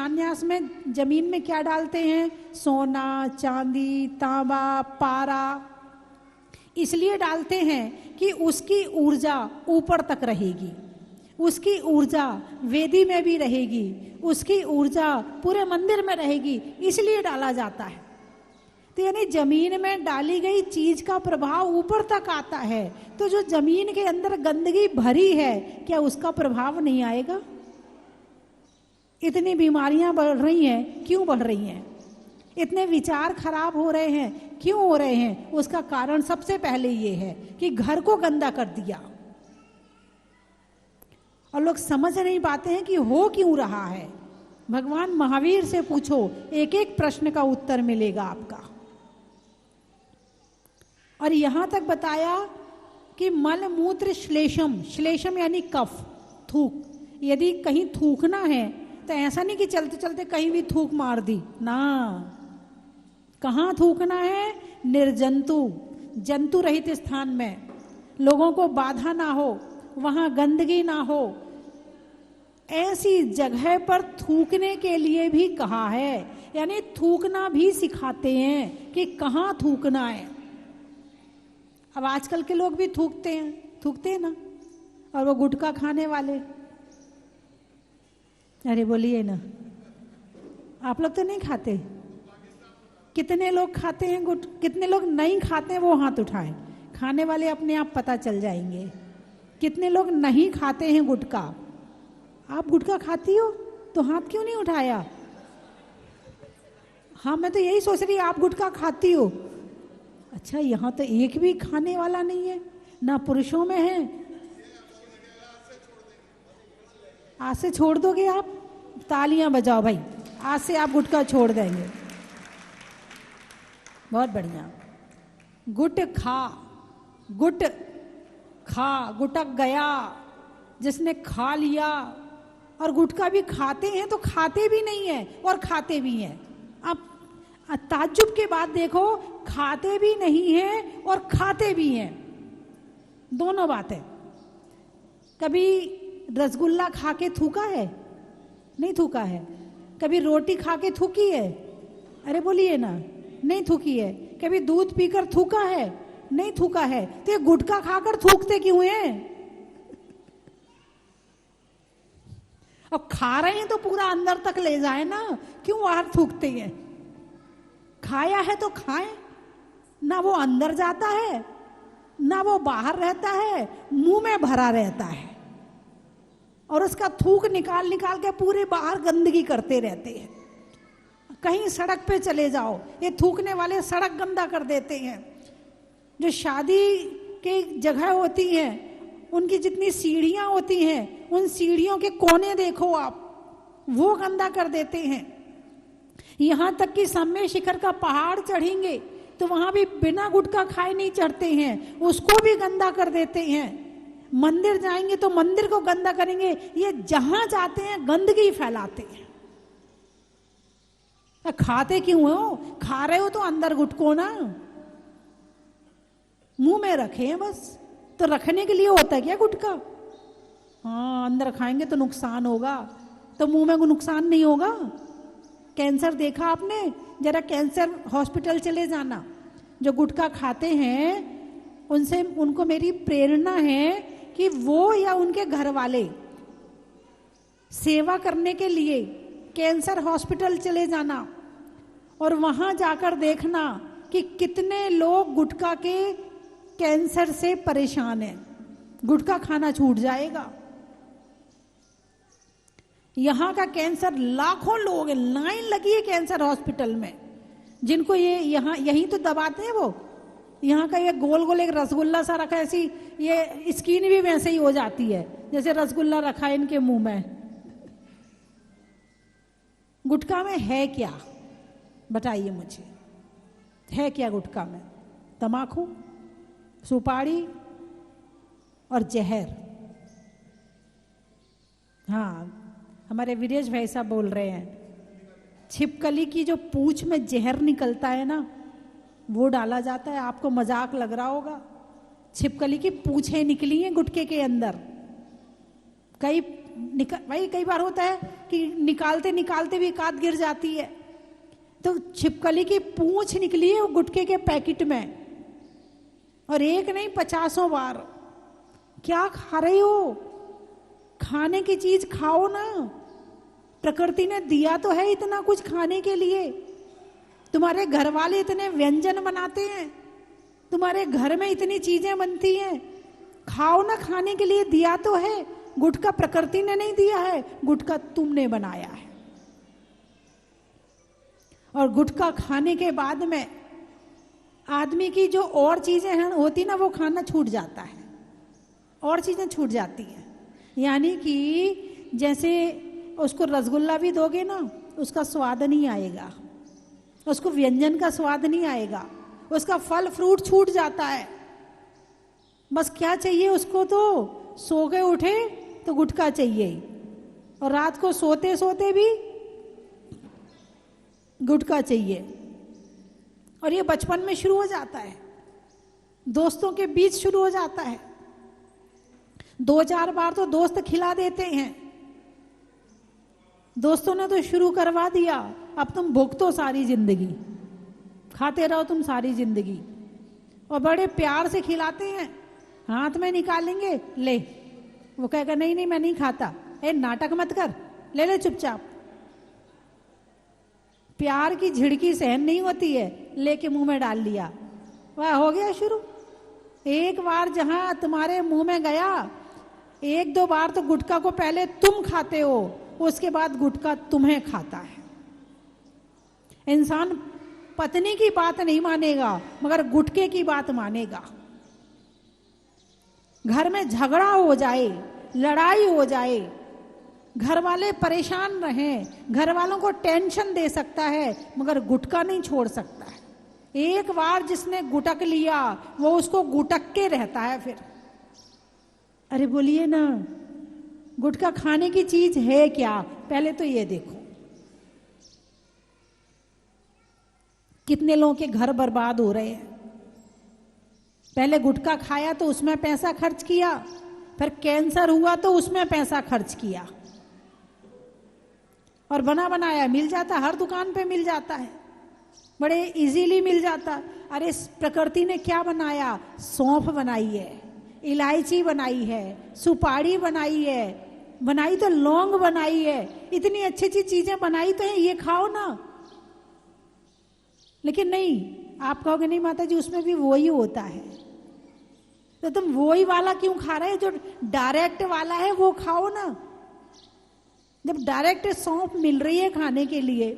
शिलान्यास में जमीन में क्या डालते हैं? सोना, चांदी, तांबा, पारा। इसलिए डालते हैं कि उसकी ऊर्जा ऊपर तक रहेगी, उसकी ऊर्जा वेदी में भी रहेगी, उसकी ऊर्जा पूरे मंदिर में रहेगी, इसलिए डाला जाता है। तो यानी जमीन में डाली गई चीज का प्रभाव ऊपर तक आता है। तो जो जमीन के अंदर गंदगी भरी है, क्या उसका प्रभाव नहीं आएगा? इतनी बीमारियां बढ़ रही हैं, क्यों बढ़ रही हैं? इतने विचार खराब हो रहे हैं, क्यों हो रहे हैं? उसका कारण सबसे पहले ये है कि घर को गंदा कर दिया। और लोग समझ नहीं पाते हैं कि हो क्यों रहा है। भगवान महावीर से पूछो, एक एक प्रश्न का उत्तर मिलेगा आपका। और यहां तक बताया कि मल मूत्र श्लेषम, श्लेषम यानी कफ, थूक। यदि कहीं थूकना है तो ऐसा नहीं कि चलते चलते कहीं भी थूक मार दी ना। कहाँ थूकना है? निर्जंतु, जंतु रहित स्थान में, लोगों को बाधा ना हो, वहां गंदगी ना हो, ऐसी जगह पर थूकने के लिए भी कहा है। यानी थूकना भी सिखाते हैं कि कहाँ थूकना है। अब आजकल के लोग भी थूकते हैं ना। और वो गुटखा खाने वाले, अरे बोलिए ना, आप लोग तो नहीं खाते? कितने लोग खाते हैं कितने लोग नहीं खाते हैं वो हाथ उठाएं। खाने वाले अपने आप पता चल जाएंगे। कितने लोग नहीं खाते हैं गुटखा? आप गुटखा खाती हो तो हाथ क्यों नहीं उठाया? हाँ, मैं तो यही सोच रही, आप गुटखा खाती हो। अच्छा, यहाँ तो एक भी खाने वाला नहीं है, ना पुरुषों में है। आज से छोड़ दोगे आप? तालियां बजाओ भाई, आज से आप गुटखा छोड़ देंगे। बहुत बढ़िया। गुट खा, गुटक गया, जिसने खा लिया। और गुटखा भी खाते हैं तो खाते भी नहीं है और खाते भी हैं। अब ताज्जुब के बाद देखो, खाते भी नहीं है और खाते भी हैं, दोनों बातें। कभी रसगुल्ला खा के थूका है? नहीं थूका है। कभी रोटी खा के थूकी है? अरे बोलिए ना, नहीं थूकी है। कभी दूध पीकर थूका है? नहीं थूका है। तो ये गुटखा खाकर थूकते क्यों हैं? अब खा रहे हैं तो पूरा अंदर तक ले जाए ना, क्यों बाहर थूकते हैं? खाया है तो खाएं ना, वो अंदर जाता है ना वो बाहर रहता है, मुंह में भरा रहता है। और उसका थूक निकाल निकाल के पूरे बाहर गंदगी करते रहते हैं। कहीं सड़क पे चले जाओ, ये थूकने वाले सड़क गंदा कर देते हैं। जो शादी की जगह होती हैं, उनकी जितनी सीढ़ियां होती हैं, उन सीढ़ियों के कोने देखो आप, वो गंदा कर देते हैं। यहां तक कि सम्य शिखर का पहाड़ चढ़ेंगे तो वहां भी बिना गुटखा खाए नहीं चढ़ते हैं, उसको भी गंदा कर देते हैं। मंदिर जाएंगे तो मंदिर को गंदा करेंगे। ये जहां जाते हैं गंदगी फैलाते हैं। खाते क्यों हो? खा रहे हो तो अंदर गुटको ना, मुंह में रखे हैं बस। तो रखने के लिए होता है क्या गुटखा? हाँ, अंदर खाएंगे तो नुकसान होगा, तो मुंह में कोई नुकसान नहीं होगा। कैंसर देखा आपने? जरा कैंसर हॉस्पिटल चले जाना। जो गुटखा खाते हैं उनको मेरी प्रेरणा है कि वो या उनके घर वाले सेवा करने के लिए कैंसर हॉस्पिटल चले जाना और वहां जाकर देखना कि कितने लोग गुटखा के कैंसर से परेशान हैं। गुटखा खाना छूट जाएगा। यहां का कैंसर, लाखों लोग हैं, लाइन लगी है कैंसर हॉस्पिटल में, जिनको ये यहां यही तो दबाते हैं। वो यहाँ का ये गोल गोल एक रसगुल्ला सा रखा है, ऐसी ये स्किन भी वैसे ही हो जाती है जैसे रसगुल्ला रखा है इनके मुंह में। गुटखा में है क्या? बताइए मुझे, है क्या गुटखा में? तमाकू, सुपारी और जहर। हाँ, हमारे वीरेश भाई साहब बोल रहे हैं, छिपकली की जो पूंछ में जहर निकलता है ना, वो डाला जाता है। आपको मजाक लग रहा होगा, छिपकली की पूंछें निकली हैं गुटखे के अंदर। कई भाई कई बार होता है कि निकालते निकालते भी एक आध गिर जाती है, तो छिपकली की पूंछ निकली है वो गुटखे के पैकेट में, और एक नहीं 50 बार। क्या खा रही हो? खाने की चीज खाओ ना, प्रकृति ने दिया तो है इतना कुछ खाने के लिए। तुम्हारे घर वाले इतने व्यंजन बनाते हैं, तुम्हारे घर में इतनी चीजें बनती हैं, खाओ ना, खाने के लिए दिया तो है। गुटखा प्रकृति ने नहीं दिया है, गुटखा तुमने बनाया है। और गुटखा खाने के बाद में आदमी की जो और चीजें हैं होती ना, वो खाना छूट जाता है, और चीजें छूट जाती हैं। यानी कि जैसे उसको रसगुल्ला भी दोगे ना, उसका स्वाद नहीं आएगा, उसको व्यंजन का स्वाद नहीं आएगा, उसका फल फ्रूट छूट जाता है। बस क्या चाहिए उसको? तो सो के उठे तो गुटखा चाहिए, और रात को सोते सोते भी गुटखा चाहिए। और ये बचपन में शुरू हो जाता है, दोस्तों के बीच शुरू हो जाता है। 2-4 बार तो दोस्त खिला देते हैं, दोस्तों ने तो शुरू करवा दिया, अब तुम भुगतो सारी जिंदगी, खाते रहो तुम सारी जिंदगी। और बड़े प्यार से खिलाते हैं, हाथ में निकालेंगे, ले, वो कहेगा नहीं नहीं मैं नहीं खाता, ए नाटक मत कर, ले ले चुपचाप। प्यार की झिड़की सहन नहीं होती है, लेके मुंह में डाल लिया, वह हो गया शुरू। एक बार जहां तुम्हारे मुंह में गया, 1-2 बार तो गुटखा को पहले तुम खाते हो, उसके बाद गुटखा तुम्हें खाता है। इंसान पत्नी की बात नहीं मानेगा, मगर गुटखे की बात मानेगा। घर में झगड़ा हो जाए, लड़ाई हो जाए, घर वाले परेशान रहें, घर वालों को टेंशन दे सकता है, मगर गुटखा नहीं छोड़ सकता है। एक बार जिसने गुटक लिया वो उसको गुटक के रहता है फिर। अरे बोलिए ना, गुटखा खाने की चीज है क्या? पहले तो ये देखो, कितने लोगों के घर बर्बाद हो रहे हैं। पहले गुटखा खाया तो उसमें पैसा खर्च किया, फिर कैंसर हुआ तो उसमें पैसा खर्च किया, और बना बनाया मिल जाता, हर दुकान पे मिल जाता है, बड़े इजीली मिल जाता। अरे प्रकृति ने क्या बनाया? सौंफ बनाई है, इलायची बनाई है, सुपारी बनाई है, बनाई तो लौंग बनाई है, इतनी अच्छी अच्छी चीजें बनाई तो है, ये खाओ ना। लेकिन नहीं, आप कहोगे नहीं माता जी उसमें भी वही होता है, तो तुम वही वाला क्यों खा रहे हो? जो डायरेक्ट वाला है वो खाओ ना। जब डायरेक्ट सौंफ मिल रही है खाने के लिए,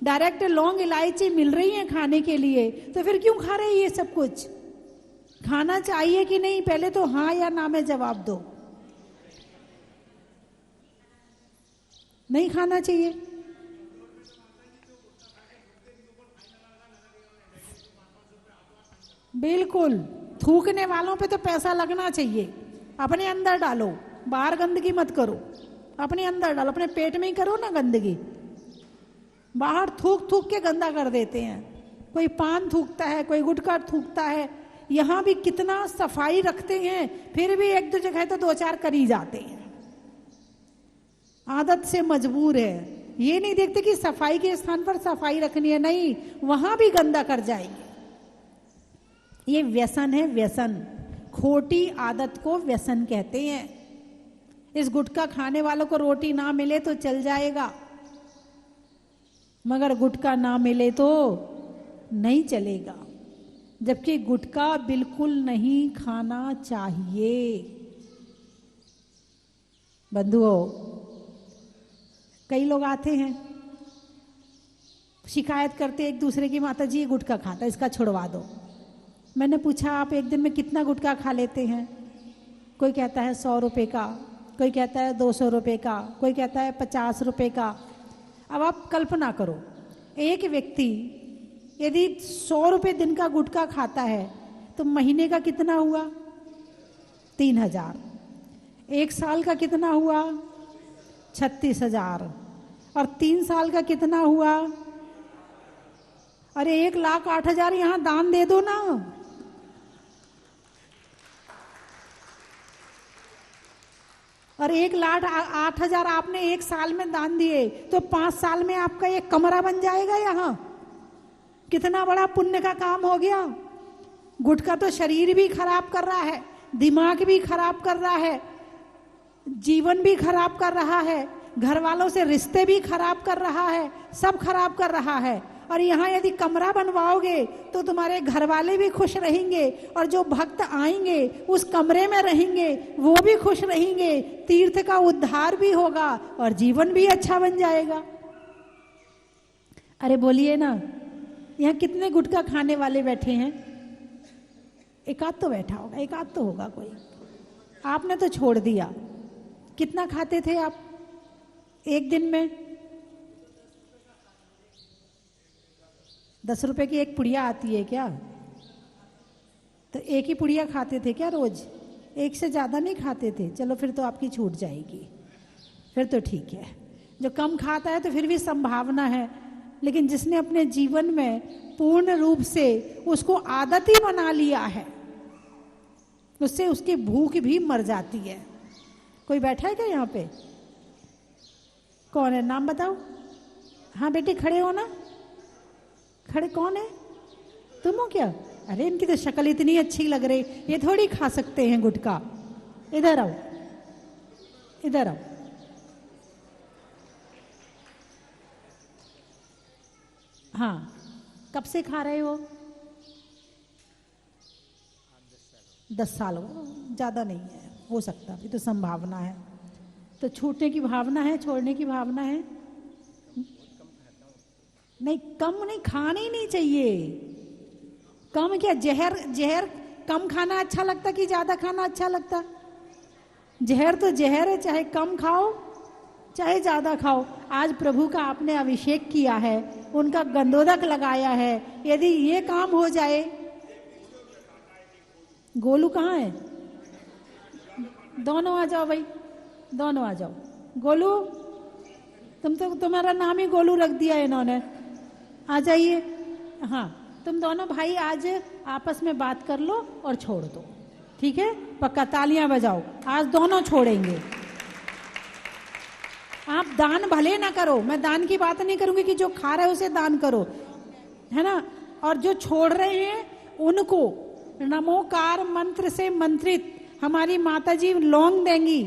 डायरेक्ट लौंग इलायची मिल रही है खाने के लिए, तो फिर क्यों खा रहे हैं ये सब कुछ? खाना चाहिए कि नहीं? पहले तो हाँ या ना में जवाब दो। नहीं खाना चाहिए। बिल्कुल, थूकने वालों पे तो पैसा लगना चाहिए। अपने अंदर डालो, बाहर गंदगी मत करो, अपने अंदर डालो, अपने पेट में ही करो ना गंदगी। बाहर थूक थूक के गंदा कर देते हैं, कोई पान थूकता है, कोई गुटखा थूकता है। यहाँ भी कितना सफाई रखते हैं, फिर भी 1-2 जगह तो 2-4 कर ही जाते हैं, आदत से मजबूर है। ये नहीं देखते कि सफाई के स्थान पर सफाई रखनी है, नहीं, वहां भी गंदा कर जाएंगे। ये व्यसन है, व्यसन। खोटी आदत को व्यसन कहते हैं। इस गुटखा खाने वालों को रोटी ना मिले तो चल जाएगा, मगर गुटखा ना मिले तो नहीं चलेगा। जबकि गुटखा बिल्कुल नहीं खाना चाहिए। बंधुओं, कई लोग आते हैं शिकायत करते एक दूसरे की, माता जी ये गुटखा खाता है, इसका छुड़वा दो। मैंने पूछा आप एक दिन में कितना गुटखा खा लेते हैं? कोई कहता है 100 रुपए का, कोई कहता है 200 रुपए का, कोई कहता है 50 रुपए का। अब आप कल्पना करो, एक व्यक्ति यदि 100 रुपए दिन का गुटखा खाता है तो महीने का कितना हुआ? 3000। 1 साल का कितना हुआ? 36,000। और 3 साल का कितना हुआ? अरे 1,08,000 यहां दान दे दो ना। और 1,08,000 आपने एक साल में दान दिए, तो 5 साल में आपका एक कमरा बन जाएगा यहाँ। कितना बड़ा पुण्य का काम हो गया। गुटखा तो शरीर भी खराब कर रहा है, दिमाग भी खराब कर रहा है, जीवन भी खराब कर रहा है, घर वालों से रिश्ते भी खराब कर रहा है, सब खराब कर रहा है। और यहाँ यदि कमरा बनवाओगे तो तुम्हारे घर वाले भी खुश रहेंगे, और जो भक्त आएंगे उस कमरे में रहेंगे वो भी खुश रहेंगे, तीर्थ का उद्धार भी होगा और जीवन भी अच्छा बन जाएगा। अरे बोलिए ना, यहाँ कितने गुटखा खाने वाले बैठे हैं? एक आध तो बैठा होगा, एक आध तो होगा कोई। आपने तो छोड़ दिया। कितना खाते थे आप एक दिन में? 10 रुपए की एक पुड़िया आती है क्या? तो एक ही पुड़िया खाते थे क्या रोज? एक से ज्यादा नहीं खाते थे? चलो फिर तो आपकी छूट जाएगी, फिर तो ठीक है। जो कम खाता है तो फिर भी संभावना है, लेकिन जिसने अपने जीवन में पूर्ण रूप से उसको आदत ही बना लिया है, उससे उसकी भूख भी मर जाती है। कोई बैठा है क्या यहाँ पे? कौन है? नाम बताओ। हाँ बेटी, खड़े हो ना। खड़े कौन है? तुम हो क्या? अरे इनकी तो शक्ल इतनी अच्छी लग रही, ये थोड़ी खा सकते हैं गुटखा। इधर आओ, इधर आओ। हाँ, कब से खा रहे हो? 10 साल हो, ज्यादा नहीं है, हो सकता है, तो संभावना है। तो छूटने की भावना है, छोड़ने की भावना है? नहीं, कम नहीं, खाना ही नहीं चाहिए। कम क्या, जहर जहर कम खाना अच्छा लगता कि ज्यादा खाना अच्छा लगता? जहर तो जहर है, चाहे कम खाओ चाहे ज्यादा खाओ। आज प्रभु का आपने अभिषेक किया है, उनका गंधोदक लगाया है, यदि ये काम हो जाए। गोलू कहाँ है? दोनों आ जाओ भाई, दोनों आ जाओ। गोलू, तुम तो, तुम्हारा नाम ही गोलू रख दिया इन्होंने। आ जाइए। हाँ, तुम दोनों भाई आज आपस में बात कर लो और छोड़ दो, ठीक है? पक्का तालियां बजाओ, आज दोनों छोड़ेंगे। आप दान भले ना करो, मैं दान की बात नहीं करूंगी कि जो खा रहे हो उसे दान करो, है ना? और जो छोड़ रहे हैं उनको नमोकार मंत्र से मंत्रित हमारी माताजी लौंग देंगी,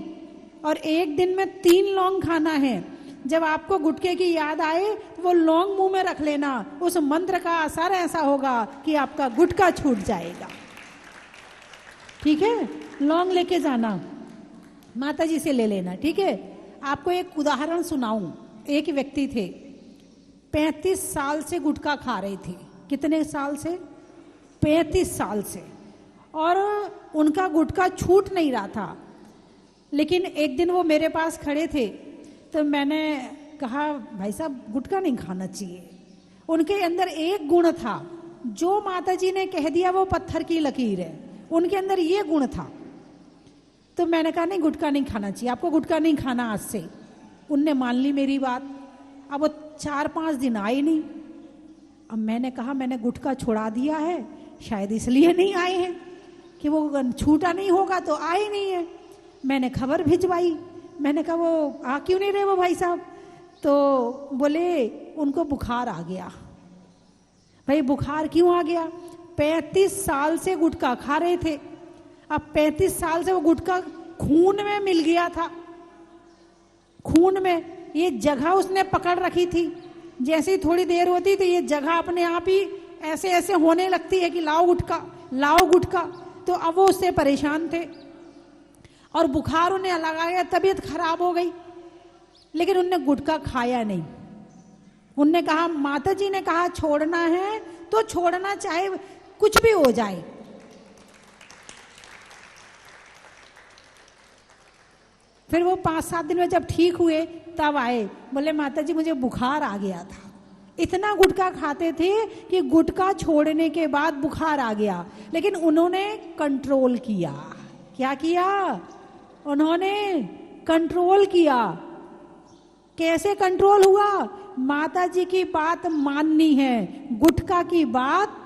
और एक दिन में 3 लौंग खाना है। जब आपको गुटखे की याद आए तो वो लौंग मुंह में रख लेना, उस मंत्र का असर ऐसा होगा कि आपका गुटखा छूट जाएगा, ठीक है? लौंग लेके जाना, माताजी से ले लेना, ठीक है? आपको एक उदाहरण सुनाऊं। एक व्यक्ति थे, 35 साल से गुटखा खा रहे थे। कितने साल से? 35 साल से। और उनका गुटखा छूट नहीं रहा था। लेकिन एक दिन वो मेरे पास खड़े थे, तो मैंने कहा भाई साहब गुटखा नहीं खाना चाहिए। उनके अंदर एक गुण था, जो माताजी ने कह दिया वो पत्थर की लकीर है, उनके अंदर ये गुण था। तो मैंने कहा नहीं, गुटखा नहीं खाना चाहिए, आपको गुटखा नहीं खाना आज से। उनने मान ली मेरी बात। अब वो 4-5 दिन आए नहीं। अब मैंने कहा मैंने गुटखा छुड़ा दिया है, शायद इसलिए नहीं आए हैं कि वो छूटा नहीं होगा तो आए नहीं है। मैंने खबर भिजवाई, मैंने कहा वो आ क्यों नहीं रहे वो भाई साहब? तो बोले उनको बुखार आ गया। भाई बुखार क्यों आ गया? 35 साल से गुटखा खा रहे थे। अब 35 साल से वो गुटखा खून में मिल गया था, खून में ये जगह उसने पकड़ रखी थी। जैसे ही थोड़ी देर होती तो ये जगह अपने आप ही ऐसे ऐसे होने लगती है कि लाओ गुटखा, लाओ गुटखा। तो अब वो उससे परेशान थे और बुखार उन्हें लगा गया, तबीयत खराब हो गई। लेकिन उनने गुटखा खाया नहीं। उनने कहा, माता जी ने कहा छोड़ना है तो छोड़ना, चाहे कुछ भी हो जाए। फिर वो 5-7 दिन में जब ठीक हुए तब आए, बोले माता जी मुझे बुखार आ गया था। इतना गुटखा खाते थे कि गुटखा छोड़ने के बाद बुखार आ गया, लेकिन उन्होंने कंट्रोल किया। क्या किया? उन्होंने कंट्रोल किया। कैसे कंट्रोल हुआ? माता जी की बात माननी है, गुटखा की बात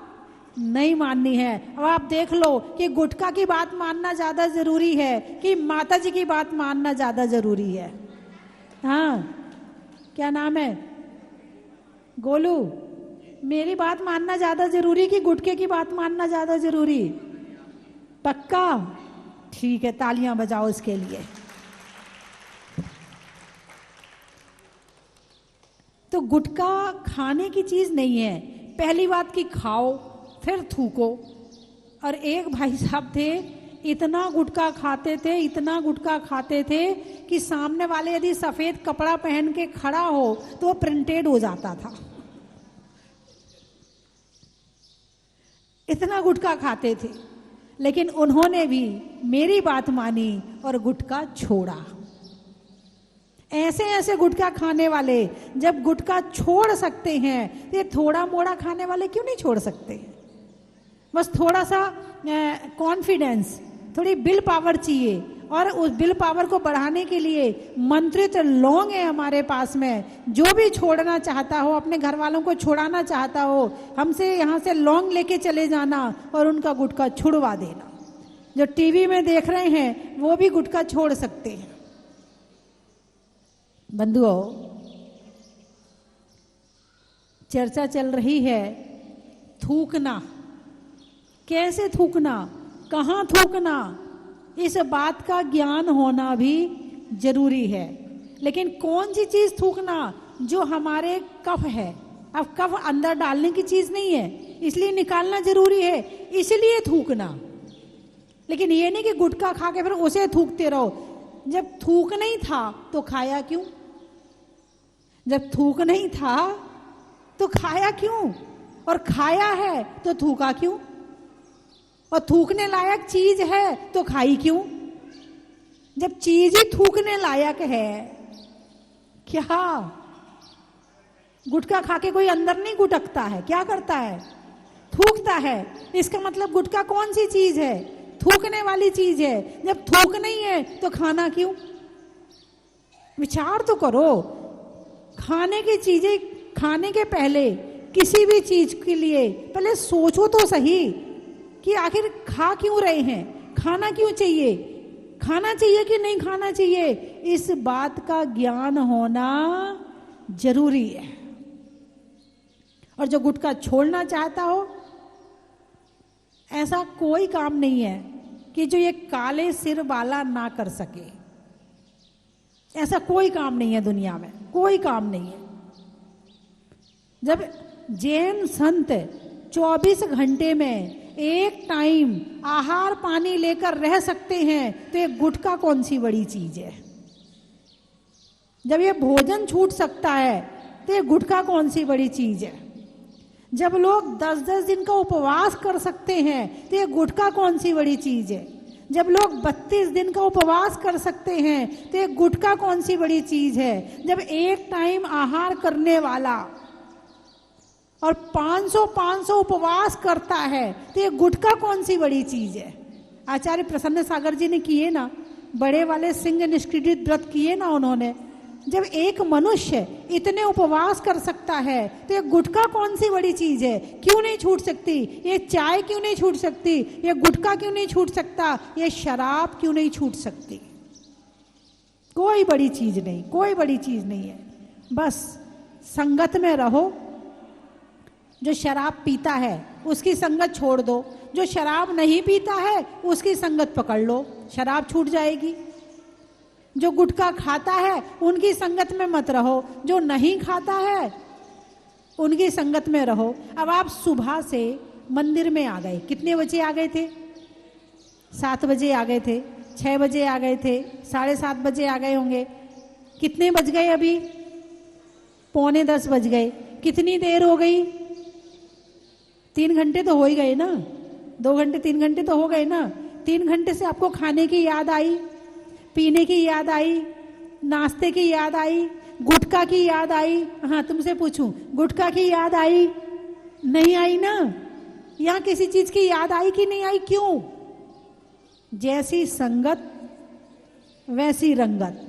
नहीं माननी है। अब आप देख लो कि गुटखा की बात मानना ज्यादा जरूरी है कि माता जी की बात मानना ज्यादा जरूरी है। हाँ, क्या नाम है? गोलू, मेरी बात मानना ज्यादा जरूरी कि गुटखे की बात मानना ज्यादा जरूरी? पक्का? ठीक है, तालियां बजाओ इसके लिए। तो गुटखा खाने की चीज नहीं है। पहली बात कि खाओ फिर थूको। और एक भाई साहब थे, इतना गुटखा खाते थे, इतना गुटखा खाते थे कि सामने वाले यदि सफेद कपड़ा पहन के खड़ा हो तो वो प्रिंटेड हो जाता था। इतना गुटखा खाते थे, लेकिन उन्होंने भी मेरी बात मानी और गुटखा छोड़ा। ऐसे ऐसे गुटखा खाने वाले जब गुटखा छोड़ सकते हैं तो ये थोड़ा मोड़ा खाने वाले क्यों नहीं छोड़ सकते? बस थोड़ा सा कॉन्फिडेंस, थोड़ी विल पावर चाहिए। और उस विल पावर को बढ़ाने के लिए मंत्रित लौंग है हमारे पास में। जो भी छोड़ना चाहता हो, अपने घर वालों को छुड़ाना चाहता हो, हमसे यहाँ से लौंग लेके चले जाना और उनका गुटखा छुड़वा देना। जो टीवी में देख रहे हैं वो भी गुटखा छोड़ सकते हैं। बंधुओं, चर्चा चल रही है थूकना, कैसे थूकना, कहाँ थूकना, इस बात का ज्ञान होना भी जरूरी है। लेकिन कौन सी चीज थूकना? जो हमारे कफ है। अब कफ अंदर डालने की चीज नहीं है, इसलिए निकालना जरूरी है, इसलिए थूकना। लेकिन ये नहीं कि गुटखा खा के फिर उसे थूकते रहो। जब थूक नहीं था तो खाया क्यों? जब थूक नहीं था तो खाया क्यों? और खाया है तो थूका क्यों? और थूकने लायक चीज है तो खाई क्यों? जब चीज ही थूकने लायक है, क्या गुटखा खा के कोई अंदर नहीं गुटकता है? क्या करता है? थूकता है। इसका मतलब गुटखा कौन सी चीज है? थूकने वाली चीज है। जब थूक नहीं है तो खाना क्यों? विचार तो करो। खाने की चीजें खाने के पहले, किसी भी चीज के लिए पहले सोचो तो सही कि आखिर खा क्यों रहे हैं, खाना क्यों चाहिए, खाना चाहिए कि नहीं खाना चाहिए। इस बात का ज्ञान होना जरूरी है। और जो गुटखा छोड़ना चाहता हो, ऐसा कोई काम नहीं है कि जो ये काले सिर वाला ना कर सके। ऐसा कोई काम नहीं है दुनिया में, कोई काम नहीं है। जब जैन संत 24 घंटे में एक टाइम आहार पानी लेकर रह सकते हैं तो ये गुटखा कौन सी बड़ी चीज है? जब ये भोजन छूट सकता है तो ये गुटखा कौन सी बड़ी चीज है? जब लोग 10-10 दिन का उपवास कर सकते हैं तो ये गुटखा कौन सी बड़ी चीज है? जब लोग 32 दिन का उपवास कर सकते हैं तो ये गुटखा कौन सी बड़ी चीज है? जब एक टाइम आहार करने वाला और 500 उपवास करता है तो ये गुटखा कौन सी बड़ी चीज है? आचार्य प्रसन्न सागर जी ने किए ना, बड़े वाले सिंह निष्क्रिय व्रत किए ना उन्होंने। जब एक मनुष्य इतने उपवास कर सकता है तो ये गुटखा कौन सी बड़ी चीज है? क्यों नहीं छूट सकती? ये चाय क्यों नहीं छूट सकती? ये गुटखा क्यों नहीं छूट सकता? ये शराब क्यों नहीं छूट सकती? कोई बड़ी चीज नहीं, कोई बड़ी चीज नहीं है। बस संगत में रहो। जो शराब पीता है उसकी संगत छोड़ दो, जो शराब नहीं पीता है उसकी संगत पकड़ लो, शराब छूट जाएगी। जो गुटखा खाता है उनकी संगत में मत रहो, जो नहीं खाता है उनकी संगत में रहो। अब आप सुबह से मंदिर में आ गए, कितने बजे आ गए थे? 7 बजे आ गए थे, 6 बजे आ गए थे, 7:30 बजे आ गए होंगे। कितने बज गए अभी? 9:45 बज गए। कितनी देर हो गई? 3 घंटे तो हो ही गए ना, 2 घंटे 3 घंटे तो हो गए ना। 3 घंटे से आपको खाने की याद आई, पीने की याद आई, नाश्ते की याद आई, गुटखा की याद आई। हाँ, तुमसे पूछूं, गुटखा की याद आई? नहीं आई ना। यहाँ किसी चीज की याद आई कि नहीं आई? क्यों? जैसी संगत वैसी रंगत।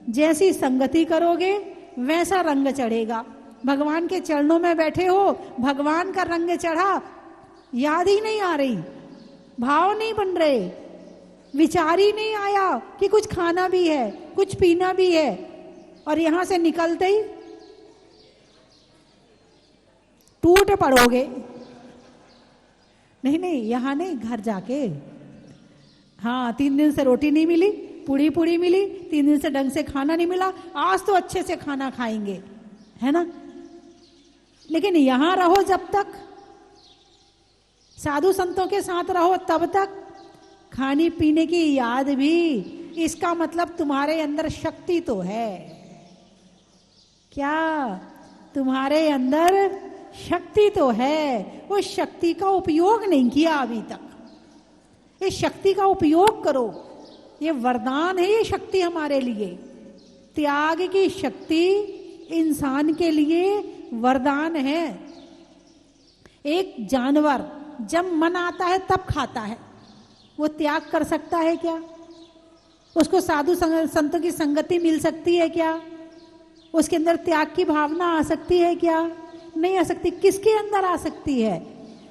जैसी संगति करोगे वैसा रंग चढ़ेगा। भगवान के चरणों में बैठे हो, भगवान का रंग चढ़ा याद ही नहीं आ रही, भाव नहीं बन रहे, विचार ही नहीं आया कि कुछ खाना भी है, कुछ पीना भी है, और यहां से निकलते ही टूट पड़ोगे। नहीं नहीं, यहां नहीं, घर जाके। हाँ, 3 दिन से रोटी नहीं मिली, पूड़ी मिली, 3 दिन से ढंग से खाना नहीं मिला, आज तो अच्छे से खाना खाएंगे, है ना। लेकिन यहां रहो जब तक, साधु संतों के साथ रहो तब तक, खाने पीने की याद भी, इसका मतलब तुम्हारे अंदर शक्ति तो है। क्या तुम्हारे अंदर शक्ति तो है, उस शक्ति का उपयोग नहीं किया अभी तक। इस शक्ति का उपयोग करो, ये वरदान है, ये शक्ति हमारे लिए। त्याग की शक्ति इंसान के लिए वरदान है। एक जानवर जब मन आता है तब खाता है, वो त्याग कर सकता है क्या? उसको साधु संतों की संगति मिल सकती है क्या? उसके अंदर त्याग की भावना आ सकती है क्या? नहीं आ सकती। किसके अंदर आ सकती है?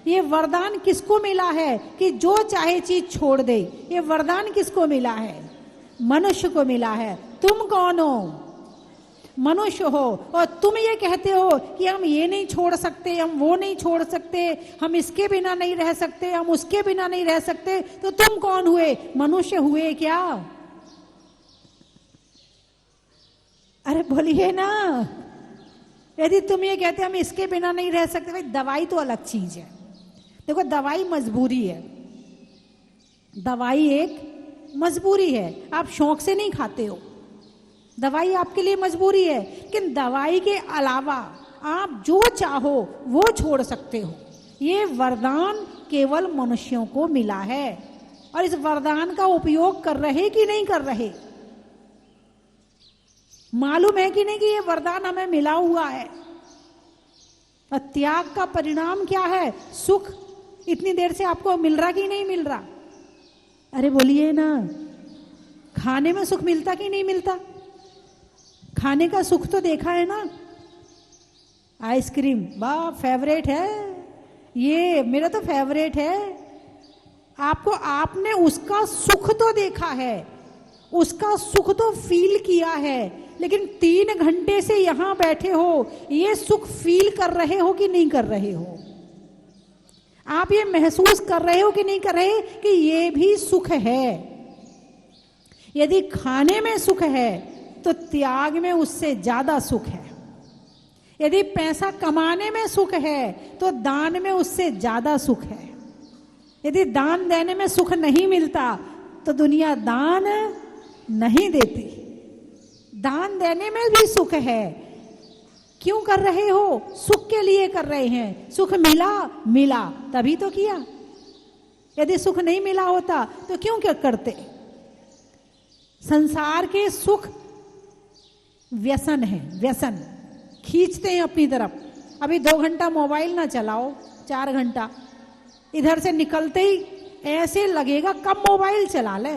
ये वरदान किसको मिला है कि जो चाहे चीज छोड़ दे? ये वरदान किसको मिला है? मनुष्य को मिला है। तुम कौन हो? मनुष्य हो, और तुम ये कहते हो कि हम ये नहीं छोड़ सकते, हम वो नहीं छोड़ सकते, हम इसके बिना नहीं रह सकते, हम उसके बिना नहीं रह सकते। तो तुम कौन हुए? मनुष्य हुए क्या? अरे बोलिए ना। यदि तुम ये कहते हम इसके बिना नहीं रह सकते, भाई दवाई तो अलग चीज है। देखो, दवाई मजबूरी है, दवाई एक मजबूरी है। आप शौक से नहीं खाते हो, दवाई आपके लिए मजबूरी है। लेकिन दवाई के अलावा आप जो चाहो वो छोड़ सकते हो। ये वरदान केवल मनुष्यों को मिला है, और इस वरदान का उपयोग कर रहे कि नहीं कर रहे? मालूम है कि नहीं कि ये वरदान हमें मिला हुआ है। और त्याग का परिणाम क्या है? सुख इतनी देर से आपको मिल रहा कि नहीं मिल रहा? अरे बोलिए ना। खाने में सुख मिलता कि नहीं मिलता? खाने का सुख तो देखा है ना। आइसक्रीम वाह फेवरेट है, ये मेरा तो फेवरेट है। आपको, आपने उसका सुख तो देखा है, उसका सुख तो फील किया है, लेकिन 3 घंटे से यहां बैठे हो, ये सुख फील कर रहे हो कि नहीं कर रहे हो? आप ये महसूस कर रहे हो कि नहीं कर रहे कि ये भी सुख है? यदि खाने में सुख है तो त्याग में उससे ज्यादा सुख है। यदि पैसा कमाने में सुख है तो दान में उससे ज्यादा सुख है। यदि दान देने में सुख नहीं मिलता तो दुनिया दान नहीं देती। दान देने में भी सुख है। क्यों कर रहे हो? सुख के लिए कर रहे हैं। सुख मिला तभी तो किया। यदि सुख नहीं मिला होता तो क्यों क्या करते? संसार के सुख व्यसन है, व्यसन खींचते हैं अपनी तरफ। अभी 2 घंटा मोबाइल ना चलाओ, 4 घंटा, इधर से निकलते ही ऐसे लगेगा कब मोबाइल चला ले।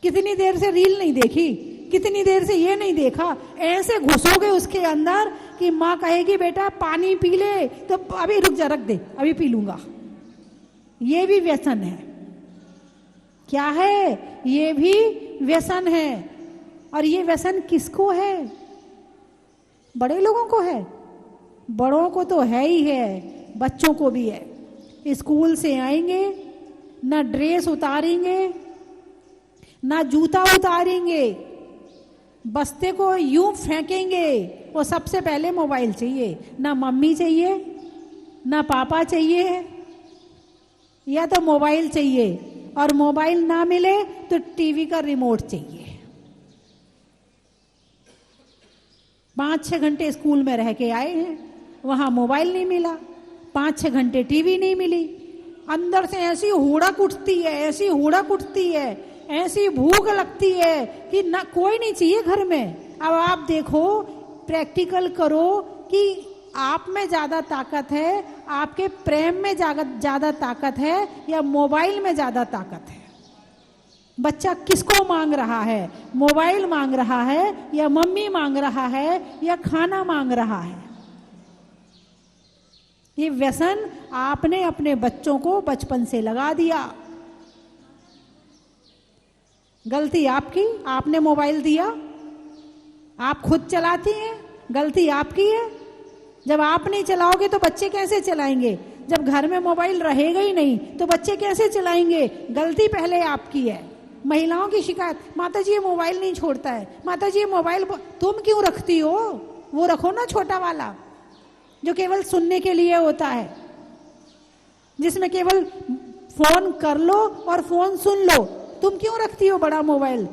कितनी देर से रील नहीं देखी, कितनी देर से ये नहीं देखा, ऐसे घुसोगे उसके अंदर कि माँ कहेगी बेटा पानी पी ले, तो अभी रुक जा, रख दे, अभी पी लूंगा। ये भी व्यसन है। क्या है? ये भी व्यसन है। और ये व्यसन किसको है? बड़े लोगों को है। बड़ों को तो है ही है, बच्चों को भी है। स्कूल से आएंगे, ना ड्रेस उतारेंगे, ना जूता उतारेंगे, बस्ते को यूं फेंकेंगे। वो सबसे पहले मोबाइल चाहिए। ना मम्मी चाहिए, ना पापा चाहिए, या तो मोबाइल चाहिए। और मोबाइल ना मिले तो टीवी का रिमोट चाहिए। 5-6 घंटे स्कूल में रह के आए हैं, वहां मोबाइल नहीं मिला, 5-6 घंटे टीवी नहीं मिली। अंदर से ऐसी हुड़क उठती है, ऐसी हुड़क उठती है, ऐसी भूख लगती है कि ना कोई नहीं चाहिए घर में। अब आप देखो, प्रैक्टिकल करो कि आप में ज्यादा ताकत है, आपके प्रेम में ज्यादा ताकत है, या मोबाइल में ज्यादा ताकत है? बच्चा किसको मांग रहा है? मोबाइल मांग रहा है, या मम्मी मांग रहा है, या खाना मांग रहा है? ये व्यसन आपने अपने बच्चों को बचपन से लगा दिया। गलती आपकी, आपने मोबाइल दिया, आप खुद चलाती हैं, गलती आपकी है। जब आप नहीं चलाओगे तो बच्चे कैसे चलाएंगे? जब घर में मोबाइल रहेगा ही नहीं तो बच्चे कैसे चलाएंगे? गलती पहले आपकी है। महिलाओं की शिकायत, माता जी ये मोबाइल नहीं छोड़ता है, माता जी ये मोबाइल तुम क्यों रखती हो? वो रखो ना छोटा वाला, जो केवल सुनने के लिए होता है, जिसमें केवल फोन कर लो और फोन सुन लो। तुम क्यों रखती हो बड़ा मोबाइल?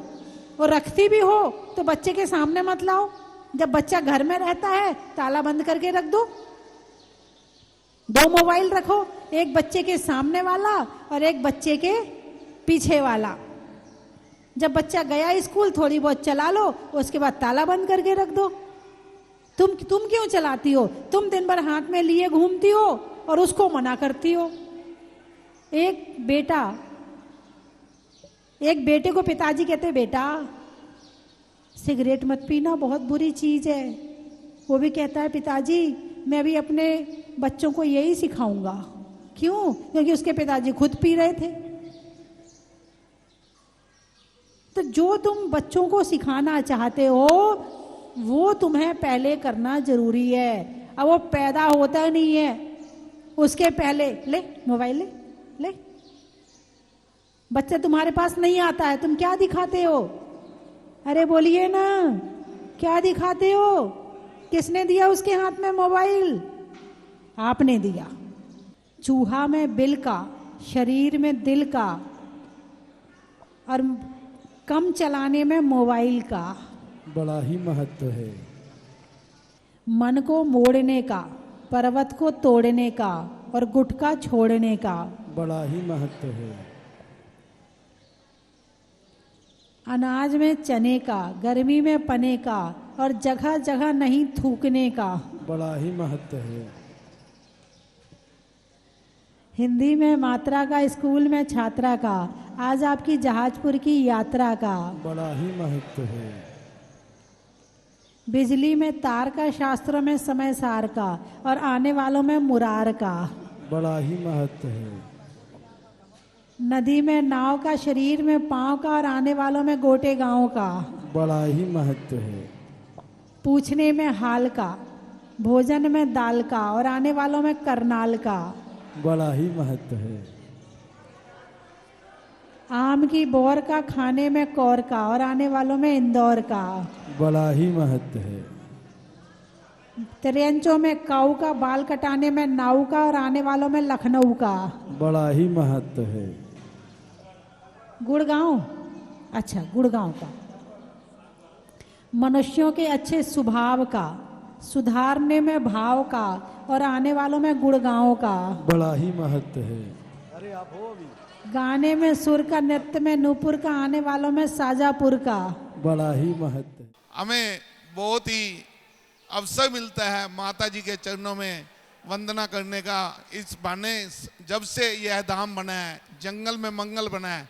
और रखती भी हो तो बच्चे के सामने मत लाओ। जब बच्चा घर में रहता है ताला बंद करके रख दो। 2 मोबाइल रखो, एक बच्चे के सामने वाला और एक बच्चे के पीछे वाला। जब बच्चा गया स्कूल थोड़ी बहुत चला लो, उसके बाद ताला बंद करके रख दो। तुम क्यों चलाती हो? तुम दिन भर हाथ में लिए घूमती हो और उसको मना करती हो। एक बेटे को पिताजी कहते, बेटा सिगरेट मत पीना, बहुत बुरी चीज है। वो भी कहता है, पिताजी मैं भी अपने बच्चों को यही सिखाऊंगा। क्यों? क्योंकि उसके पिताजी खुद पी रहे थे। तो जो तुम बच्चों को सिखाना चाहते हो वो तुम्हें पहले करना जरूरी है। अब वो पैदा होता नहीं है, उसके पहले ले मोबाइल ले। बच्चा तुम्हारे पास नहीं आता है, तुम क्या दिखाते हो? अरे बोलिए ना, क्या दिखाते हो? किसने दिया उसके हाथ में मोबाइल? आपने दिया। चूहा में बिल का, शरीर में दिल का, और कम चलाने में मोबाइल का बड़ा ही महत्व है। मन को मोड़ने का, पर्वत को तोड़ने का और गुटखा छोड़ने का बड़ा ही महत्व है। अनाज में चने का, गर्मी में पने का और जगह जगह नहीं थूकने का बड़ा ही महत्व है। हिंदी में मात्रा का, स्कूल में छात्रा का, आज आपकी जहाजपुर की यात्रा का बड़ा ही महत्व है। बिजली में तार का, शास्त्रों में समय सार का और आने वालों में मुरार का बड़ा ही महत्व है। नदी में नाव का, शरीर में पांव का और आने वालों में गोटे गांव का बड़ा ही महत्व है। पूछने में हाल का, भोजन में दाल का और आने वालों में करनाल का बड़ा ही महत्व है। आम की बोर का, खाने में कौर का और आने वालों में इंदौर का बड़ा ही महत्व है। त्रियंचों में काऊ का, बाल कटाने में नाऊ का और आने वालों में लखनऊ का बड़ा ही महत्व है। गुड़गांव, अच्छा गुड़गांव का मनुष्यों के अच्छे स्वभाव का, सुधारने में भाव का और आने वालों में गुड़गांव का बड़ा ही महत्व है। अरे आप हो अभी। गाने में सुर का, नृत्य में नूपुर का, आने वालों में साजापुर का बड़ा ही महत्व है। हमें बहुत ही अवसर मिलता है माता जी के चरणों में वंदना करने का। इस बहाने जब से यह धाम बना है, जंगल में मंगल बना है,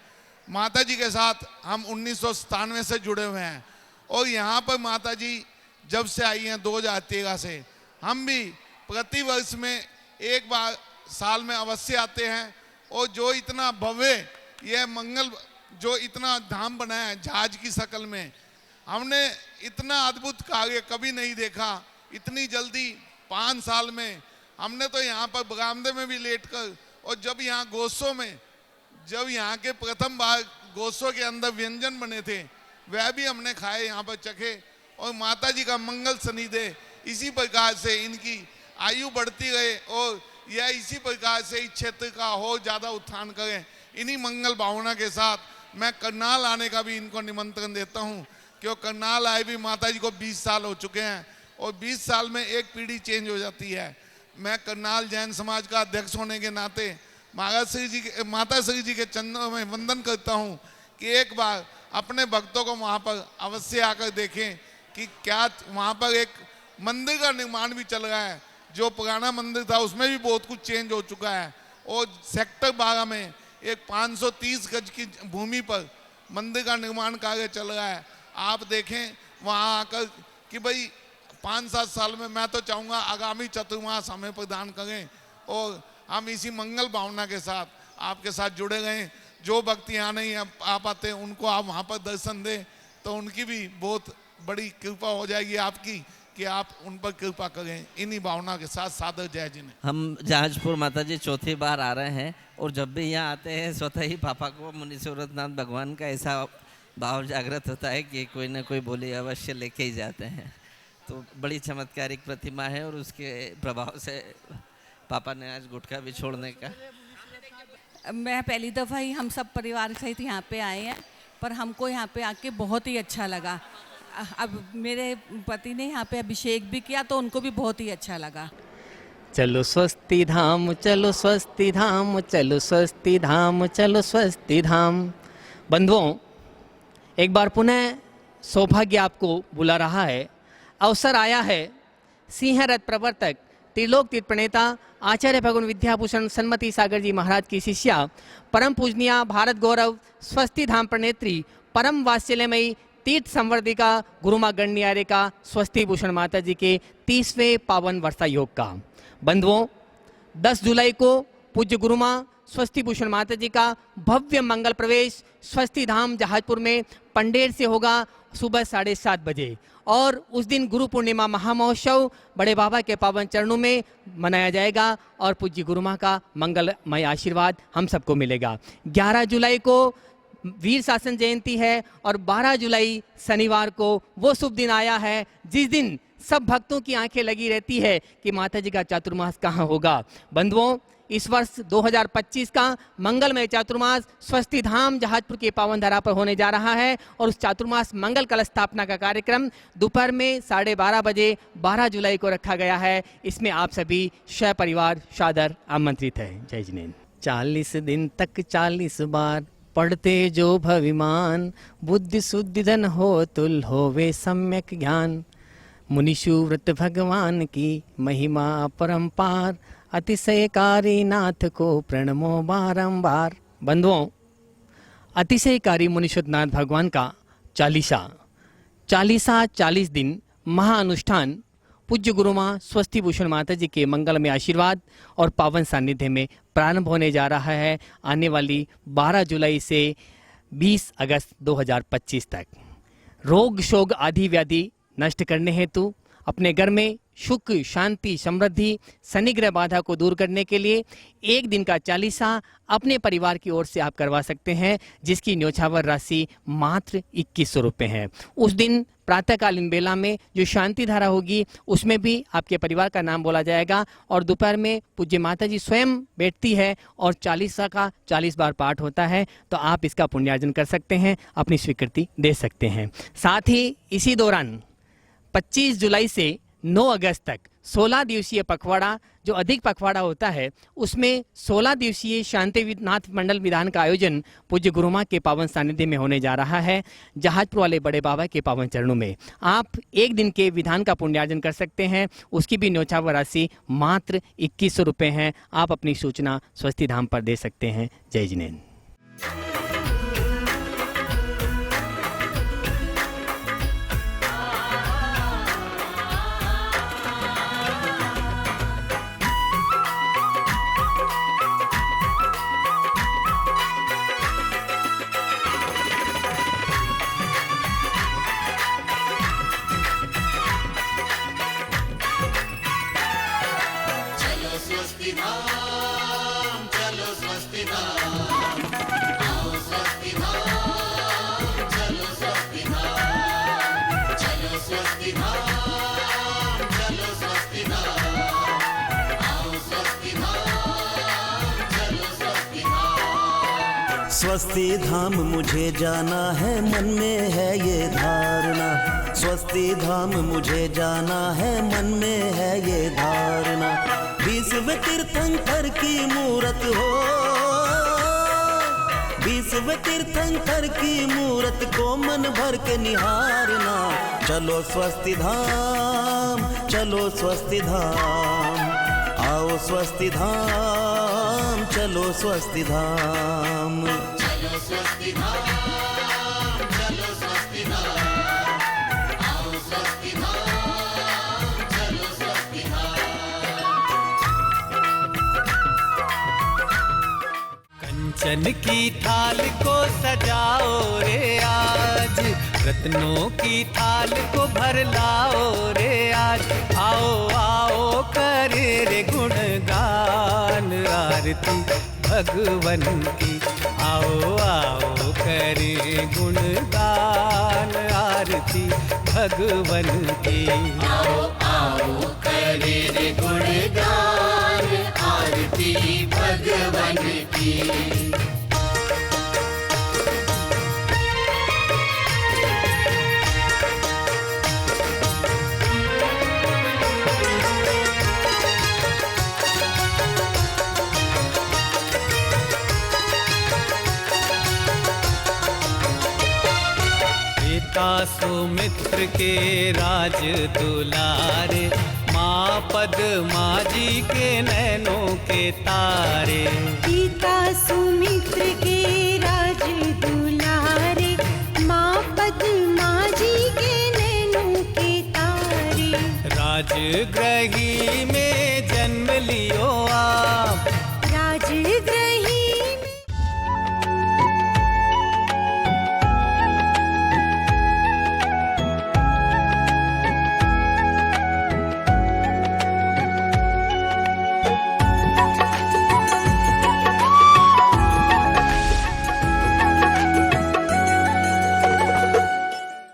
माता जी के साथ हम 1997 से जुड़े हुए हैं। और यहाँ पर माता जी जब से आई हैं 2013 से, हम भी प्रति वर्ष में एक बार साल में अवश्य आते हैं। और जो इतना भव्य यह मंगल, जो इतना धाम बना है जहाज की शक्ल में, हमने इतना अद्भुत कार्य कभी नहीं देखा। इतनी जल्दी 5 साल में हमने तो यहाँ पर बरामदे में भी लेट कर, और जब यहाँ गोशों में, जब यहाँ के प्रथम बार गोशों के अंदर व्यंजन बने थे वह भी हमने खाए, यहाँ पर चखे। और माता जी का मंगल सनिधे इसी प्रकार से इनकी आयु बढ़ती रहे और यह इसी प्रकार से इस क्षेत्र का हो ज़्यादा उत्थान करें। इन्हीं मंगल भावना के साथ मैं करनाल आने का भी इनको निमंत्रण देता हूँ, क्योंकि करनाल आए भी माता जी को 20 साल हो चुके हैं और 20 साल में एक पीढ़ी चेंज हो जाती है। मैं करनाल जैन समाज का अध्यक्ष होने के नाते माता श्री जी के चरणों में वंदन करता हूँ कि एक बार अपने भक्तों को वहाँ पर अवश्य आकर देखें कि क्या वहाँ पर एक मंदिर का निर्माण भी चल रहा है। जो पुराना मंदिर था उसमें भी बहुत कुछ चेंज हो चुका है। और सेक्टर 12 में एक 530 गज की भूमि पर मंदिर का निर्माण कार्य चल रहा है। आप देखें वहाँ आकर कि भाई 5-7 साल में, मैं तो चाहूँगा आगामी चतुर्मास हमें प्रदान करें और हम इसी मंगल भावना के साथ आपके साथ जुड़े गए। जो भक्त यहाँ नहीं आ पाते उनको आप वहाँ पर दर्शन दें तो उनकी भी बहुत बड़ी कृपा हो जाएगी आपकी कि आप उन पर कृपा करें। इन्हीं भावना के साथ सादर जय जी ने। हम जहाजपुर माता जी चौथी बार आ रहे हैं और जब भी यहाँ आते हैं स्वतः ही पापा को मुनि सूरतनाथ भगवान का ऐसा भाव जागृत होता है कि कोई ना कोई बोली अवश्य लेके ही जाते हैं। तो बड़ी चमत्कारिक प्रतिमा है और उसके प्रभाव से पापा ने आज गुटखा भी छोड़ने का। मैं पहली दफ़ा ही हम सब परिवार सहित यहाँ पे आए हैं, पर हमको यहाँ पे आके बहुत ही अच्छा लगा। अब मेरे पति ने यहाँ पे अभिषेक भी किया तो उनको भी बहुत ही अच्छा लगा। चलो स्वस्ति धाम, चलो स्वस्ति धाम, चलो स्वस्ति धाम, चलो स्वस्ति धाम। बंधुओं, एक बार पुनः सौभाग्य आपको बुला रहा है, अवसर आया है। सिंह रथ प्रवर्तक त्रिलोक तीर्थ प्रणेता आचार्य भगवान विद्याभूषण सन्मति सागर जी महाराज की शिष्या परम पूजनीय भारत गौरव स्वस्ति धाम प्रणेत्री परम वात्सल्यमयी तीर्थ संवर्धिका गुरुमा गण्य का स्वस्ति भूषण माता जी के 30वें पावन वर्षा योग का। बंधुओं, 10 जुलाई को पूज्य गुरुमा स्वस्ति भूषण माता जी का भव्य मंगल प्रवेश स्वस्ति धाम जहाजपुर में पंडेर से होगा सुबह 7:30 बजे और उस दिन गुरु पूर्णिमा महामहोत्सव बड़े बाबा के पावन चरणों में मनाया जाएगा और पूज्य गुरुमा का मंगलमय आशीर्वाद हम सबको मिलेगा। 11 जुलाई को वीर शासन जयंती है और 12 जुलाई शनिवार को वो शुभ दिन आया है जिस दिन सब भक्तों की आंखें लगी रहती है कि माता जी का चातुर्मास कहाँ होगा। बंधुओं, इस वर्ष 2025 का मंगलमय चातुर्मास स्वस्ति धाम जहाजपुर के पावन धरा पर होने जा रहा है और उस चातुर्मास मंगल कलश स्थापना का कार्यक्रम दोपहर में 12:30 बजे 12 जुलाई को रखा गया है। इसमें आप सभी परिवार सादर आमंत्रित है। जय जिनेन्द्र। 40 दिन तक 40 बार पढ़ते जो भविमान, बुद्धि शुद्धि धन हो तुल होवे सम्यक ज्ञान। मुनिषु व्रत भगवान की महिमा परंपार, अतिशयकारी नाथ को प्रणमो बारंबार। बंधुओं, अतिशयकारी मुनिषुद्धनाथ भगवान का चालीसा 40 दिन महाअनुष्ठान पूज्य गुरुमा स्वस्ति भूषण माता जी के मंगलमय आशीर्वाद और पावन सानिध्य में प्रारंभ होने जा रहा है आने वाली 12 जुलाई से 20 अगस्त 2025 तक। रोग शोग आदि व्याधि नष्ट करने हेतु अपने घर में सुख शांति समृद्धि शनिग्रह बाधा को दूर करने के लिए एक दिन का चालीसा अपने परिवार की ओर से आप करवा सकते हैं, जिसकी न्योछावर राशि मात्र 2100 रुपये है। उस दिन प्रातःकालीन बेला में जो शांति धारा होगी उसमें भी आपके परिवार का नाम बोला जाएगा और दोपहर में पूज्य माता जी स्वयं बैठती है और चालीसा का 40 बार पाठ होता है। तो आप इसका पुण्यार्जन कर सकते हैं, अपनी स्वीकृति दे सकते हैं। साथ ही इसी दौरान 25 जुलाई से 9 अगस्त तक 16 दिवसीय पखवाड़ा, जो अधिक पखवाड़ा होता है उसमें 16 दिवसीय शांतिनाथ मंडल विधान का आयोजन पूज्य गुरुमा के पावन सानिध्य में होने जा रहा है जहाजपुर वाले बड़े बाबा के पावन चरणों में। आप एक दिन के विधान का पुण्यार्जन कर सकते हैं, उसकी भी न्योछावर राशि मात्र 2100 रुपये है। आप अपनी सूचना स्वस्ति धाम पर दे सकते हैं। जय जिनेन्द्र। स्वस्ति धाम मुझे जाना है, मन में है ये धारणा। स्वस्ति धाम मुझे जाना है, मन में है ये धारणा। 20वें तीर्थंकर की मूरत हो, 20वें तीर्थंकर की मूरत को मन भर के निहारना। चलो स्वस्ति धाम, चलो स्वस्ति धाम, आओ स्वस्ति धाम, चलो स्वस्ति धाम। चलो स्वस्ति धाम, चलो स्वस्ति धाम, आओ स्वस्ति धाम, चलो स्वस्ति धाम। चंदन की थाल को सजाओ रे आज, रत्नों की थाल को भर लाओ रे आज। आओ आओ करे रे गुणगान आरती भगवन की, आओ आओ करे गुणगान आरती भगवन की। आओ आओ करे रे गुणगान आरती भगवन की। पिता सुमित्र के राज दुलारे, माँ पद्मा जी के नैनों के तारे। पिता सुमित्र के राज दुलारे, माँ पद्मा जी के नैनों के तारे। राजगृही में